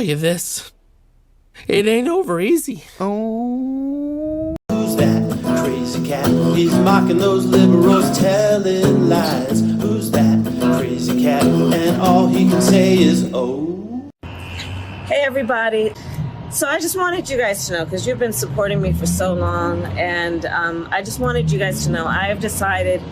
tell you this. It ain't over easy. Oh. Who's that crazy cat? He's mocking those liberals, telling lies. Who's that crazy cat? And all he can say is, oh. Hey, everybody. So I just wanted you guys to know, because you've been supporting me for so long, and I just wanted you guys to know I have decided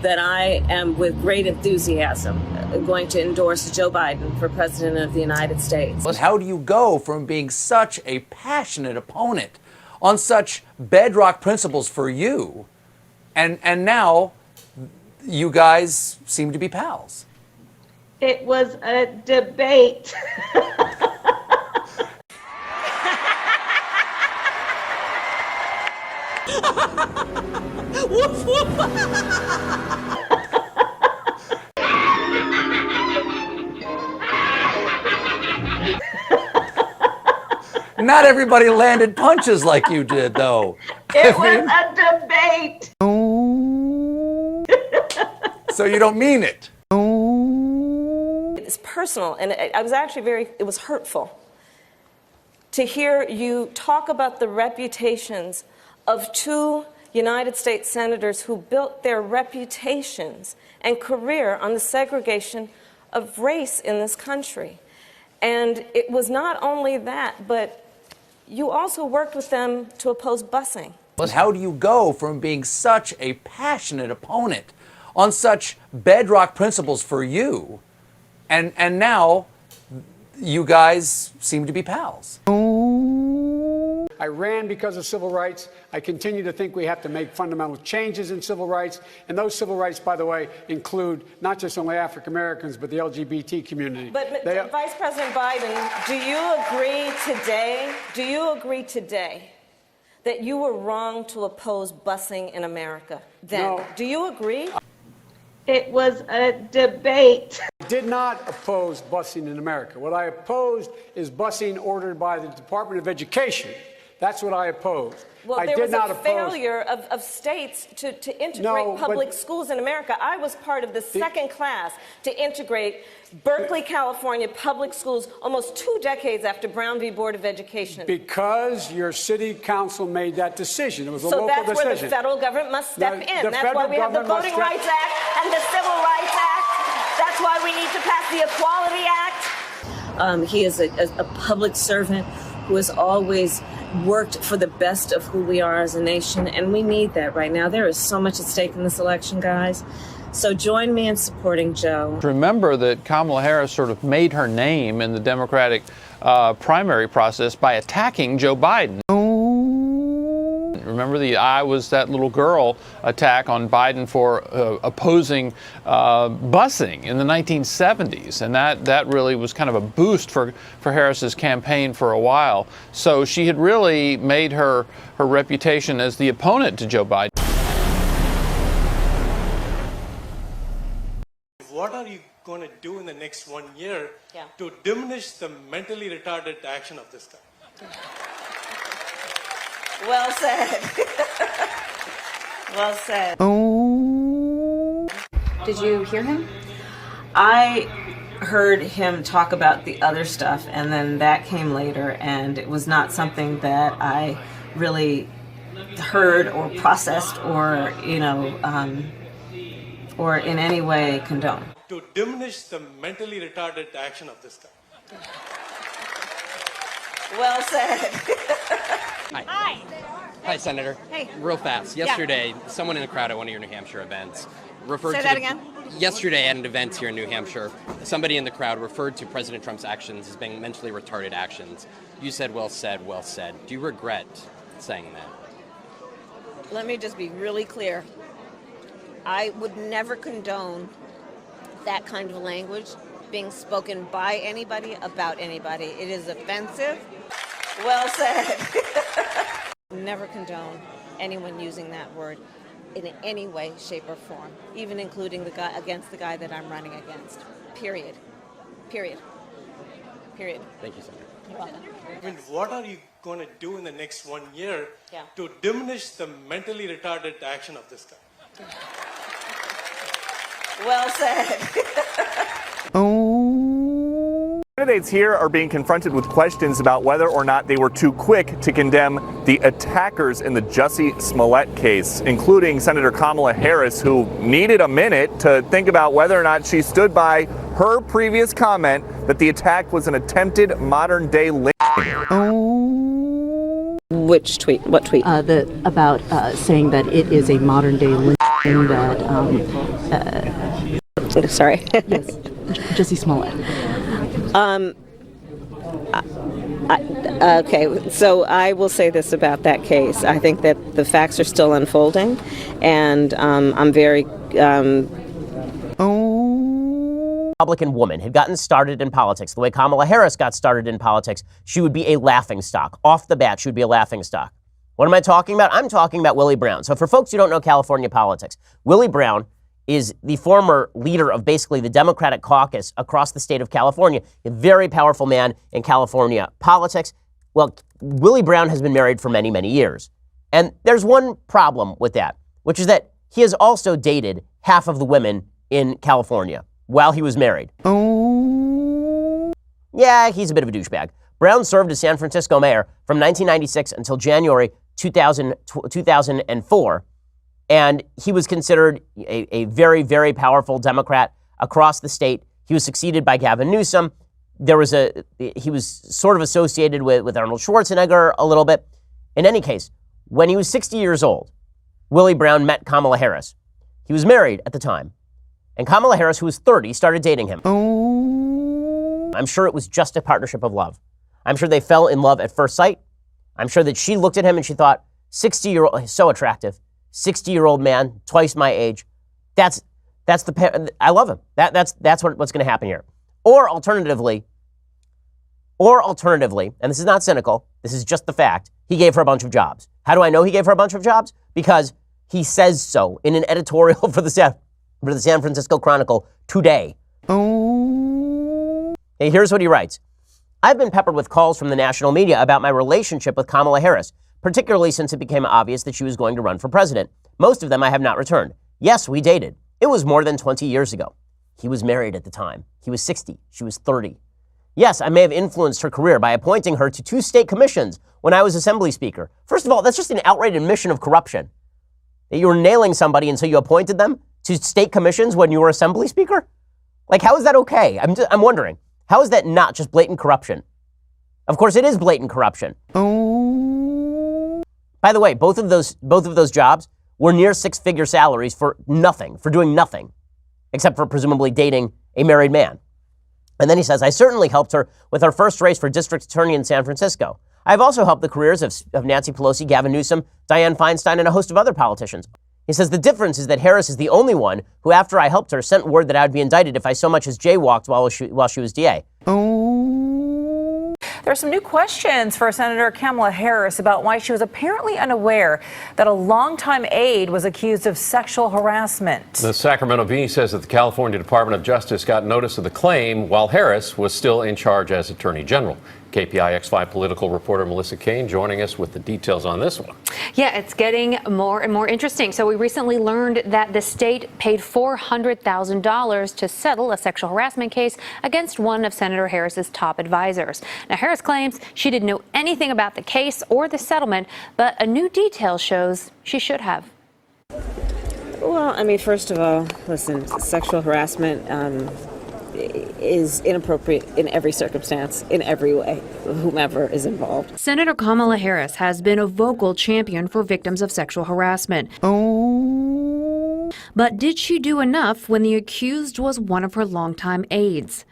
that I am, with great enthusiasm, going to endorse Joe Biden for President of the United States. But how do you go from being such a passionate opponent on such bedrock principles for you, and now you guys seem to be pals? It was a debate. Woof, woof. Not everybody landed punches like you did, though. It was a debate. So you don't mean it. It's personal, and I was actually it was hurtful to hear you talk about the reputations of two United States senators who built their reputations and career on the segregation of race in this country. And it was not only that, but you also worked with them to oppose busing. But how do you go from being such a passionate opponent on such bedrock principles for you, and now you guys seem to be pals? I ran because of civil rights. I continue to think we have to make fundamental changes in civil rights. And those civil rights, by the way, include not just only African Americans, but the LGBT community. But Vice President Biden, do you agree today that you were wrong to oppose busing in America then? No. Do you agree? It was a debate. I did not oppose busing in America. What I opposed is busing ordered by the Department of Education. That's what I opposed. Well, there was a failure of states to integrate public schools in America. I was part of the second class to integrate Berkeley, California public schools almost 2 decades after Brown v. Board of Education. Because your city council made that decision. It was a local decision. So that's where the federal government must step in. That's why we have the Voting Rights Act and the Civil Rights Act. That's why we need to pass the Equality Act. He is a public servant who has always worked for the best of who we are as a nation, and we need that right now. There is so much at stake in this election, guys. So join me in supporting Joe. Remember that Kamala Harris sort of made her name in the Democratic primary process by attacking Joe Biden. Remember the "I was that little girl" attack on Biden for opposing busing in the 1970s, and that really was kind of a boost for Harris's campaign for a while. So she had really made her reputation as the opponent to Joe Biden. What are you going to do in the next 1 year to diminish the mentally retarded action of this guy? Well said. Well said. Did you hear him? I heard him talk about the other stuff, and then that came later, and it was not something that I really heard or processed or, or in any way condone. To diminish the mentally retarded action of this guy. Well said. Hi. Hi, Senator. Hey. Real fast. Yesterday, someone in the crowd at one of your New Hampshire events referred Say to that again? Yesterday at an event here in New Hampshire, somebody in the crowd referred to President Trump's actions as being mentally retarded actions. You said, well said, well said. Do you regret saying that? Let me just be really clear. I would never condone that kind of language being spoken by anybody about anybody. It is offensive. Well said. Never condone anyone using that word in any way, shape, or form, even including the guy against the guy that I'm running against. Period. Period. Period. Thank you, Senator. You're welcome. I mean, what are you going to do in the next 1 year to diminish the mentally retarded action of this guy? Well said. Candidates here are being confronted with questions about whether or not they were too quick to condemn the attackers in the Jussie Smollett case, including Senator Kamala Harris, who needed a minute to think about whether or not she stood by her previous comment that the attack was an attempted modern-day lynching. Which tweet? What tweet? About saying that it is a modern-day lynching that... Sorry. Yes, Jussie Smollett. Okay, so I will say this about that case. I think that the facts are still unfolding, and I'm very... Republican woman had gotten started in politics, the way Kamala Harris got started in politics, she would be a laughingstock. Off the bat, she would be a laughingstock. What am I talking about? I'm talking about Willie Brown. So for folks who don't know California politics, Willie Brown is the former leader of basically the Democratic caucus across the state of California, a very powerful man in California politics. Well, Willie Brown has been married for many, many years. And there's one problem with that, which is that he has also dated half of the women in California while he was married. Yeah, he's a bit of a douchebag. Brown served as San Francisco mayor from 1996 until January 2004. And he was considered a very, very powerful Democrat across the state. He was succeeded by Gavin Newsom. He was sort of associated with Arnold Schwarzenegger a little bit. In any case, when he was 60 years old, Willie Brown met Kamala Harris. He was married at the time. And Kamala Harris, who was 30, started dating him. I'm sure it was just a partnership of love. I'm sure they fell in love at first sight. I'm sure that she looked at him and she thought, 60-year-old, so attractive, 60-year-old man, twice my age. I love him. That's what's going to happen here. Or alternatively, and this is not cynical, this is just the fact, he gave her a bunch of jobs. How do I know he gave her a bunch of jobs? Because he says so in an editorial for the San Francisco Chronicle today. Hey, here's what he writes. I've been peppered with calls from the national media about my relationship with Kamala Harris, particularly since it became obvious that she was going to run for president. Most of them I have not returned. Yes, we dated. It was more than 20 years ago. He was married at the time. He was 60. She was 30. Yes, I may have influenced her career by appointing her to 2 state commissions when I was Assembly Speaker. First of all, that's just an outright admission of corruption. That you were nailing somebody and so you appointed them to state commissions when you were Assembly Speaker? Like, how is that okay? I'm wondering. How is that not just blatant corruption? Of course, it is blatant corruption. By the way, both of those jobs were near 6-figure salaries for nothing, for doing nothing, except for presumably dating a married man. And then he says, I certainly helped her with her first race for district attorney in San Francisco. I've also helped the careers of Nancy Pelosi, Gavin Newsom, Dianne Feinstein, and a host of other politicians. He says the difference is that Harris is the only one who, after I helped her, sent word that I would be indicted if I so much as jaywalked while she was DA. There are some new questions for Senator Kamala Harris about why she was apparently unaware that a longtime aide was accused of sexual harassment. The Sacramento Bee says that the California Department of Justice got notice of the claim while Harris was still in charge as Attorney General. KPI X5 political reporter Melissa Kane joining us with the details on this one. Yeah, it's getting more and more interesting. So we recently learned that the state paid $400,000 to settle a sexual harassment case against one of Senator Harris's top advisors. Now, Harris claims she didn't know anything about the case or the settlement, but a new detail shows she should have. Well, I mean, first of all, listen, sexual harassment is inappropriate in every circumstance, in every way, whomever is involved. Senator Kamala Harris has been a vocal champion for victims of sexual harassment. But did she do enough when the accused was one of her longtime aides?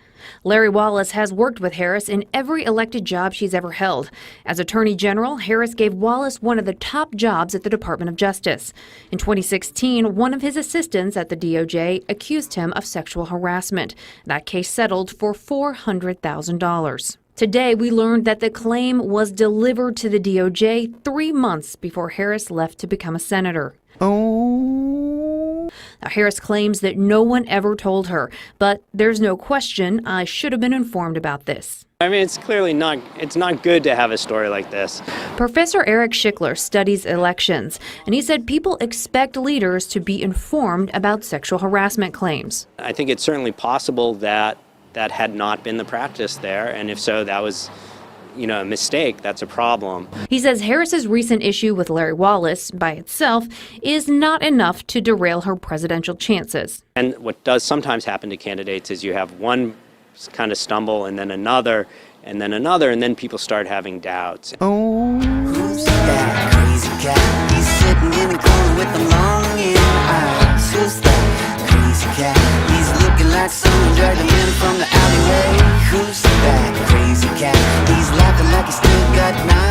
Larry Wallace has worked with Harris in every elected job she's ever held. As Attorney General, Harris gave Wallace one of the top jobs at the Department of Justice. In 2016, one of his assistants at the DOJ accused him of sexual harassment. That case settled for $400,000. Today, we learned that the claim was delivered to the DOJ 3 months before Harris left to become a senator. Now, Harris claims that no one ever told her, but there's no question I should have been informed about this. I mean, it's clearly not good to have a story like this. Professor Eric Schickler studies elections, and he said people expect leaders to be informed about sexual harassment claims. I think it's certainly possible that that had not been the practice there, and if so, that was, a mistake. That's a problem. He says Harris's recent issue with Larry Wallace by itself is not enough to derail her presidential chances. And what does sometimes happen to candidates is you have one kind of stumble and then another, and then another, and then people start having doubts. Oh, who's that crazy cat? He's sitting in a corner with them long eyes. Who's that crazy cat? He's looking like someone dragged him in from the alleyway. Who's that crazy cat? He's laughing like he's still got 9